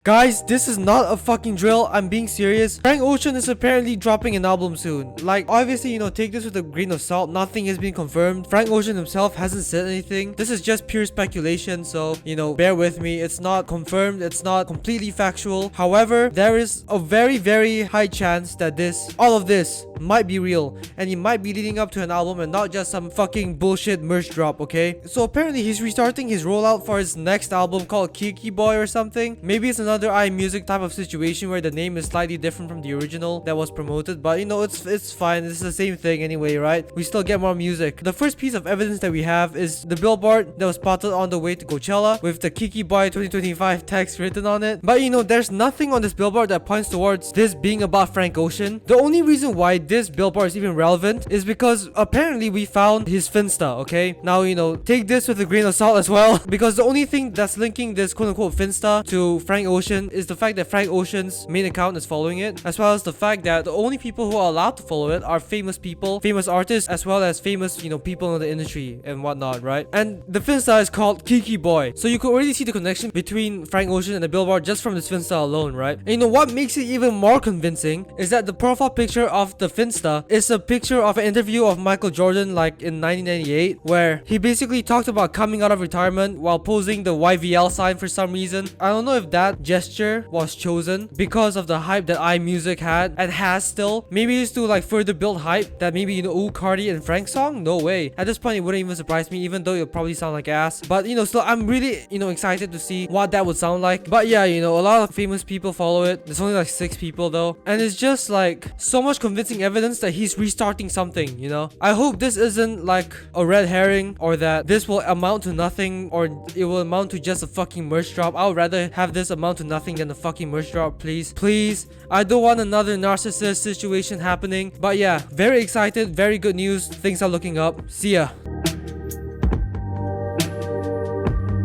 Guys, this is not a fucking drill. I'm being serious. Frank Ocean is apparently dropping an album soon. Like, obviously, take this with a grain of salt. Nothing has been confirmed. Frank Ocean himself hasn't said anything. This is just pure speculation, so, bear with me. It's not confirmed. It's not completely factual. However, there is a very, very high chance that all of this might be real. And he might be leading up to an album and not just some fucking bullshit merch drop, okay? So apparently he's restarting his rollout for his next album called Kiki Boy or something. Maybe it's another iMusic type of situation where the name is slightly different from the original that was promoted, but it's fine. It's the same thing anyway, right? We still get more music. The first piece of evidence that we have is the billboard that was spotted on the way to Coachella with the Kiki Boy 2025 text written on it. But there's nothing on this billboard that points towards this being about Frank Ocean. The only reason why this billboard is even relevant is because apparently we found his Finsta, okay? Now, take this with a grain of salt as well, because the only thing that's linking this quote-unquote Finsta to Frank Ocean is the fact that Frank Ocean's main account is following it, as well as the fact that the only people who are allowed to follow it are famous people, famous artists, as well as famous, people in the industry and whatnot, right? And the Finsta is called Kiki Boy. So you could already see the connection between Frank Ocean and the billboard just from this Finsta alone, right? And what makes it even more convincing is that the profile picture of the Finsta is a picture of an interview of Michael Jordan like in 1998, where he basically talked about coming out of retirement while posing the YVL sign for some reason. I don't know if that gesture was chosen because of the hype that iMusic had and has still. Maybe it's to like further build hype that maybe ooh, Cardi and Frank song? No way. At this point it wouldn't even surprise me, even though it'll probably sound like ass. But still I'm really excited to see what that would sound like. But yeah, a lot of famous people follow it. There's only like 6 people though, and it's just like so much convincing evidence that he's restarting something. I hope this isn't like a red herring, or that this will amount to nothing, or it will amount to just a fucking merch drop. I would rather have this amount to nothing than a fucking merch drop, please. I don't want another narcissist situation happening. But yeah, very excited, very good news. Things are looking up. See ya.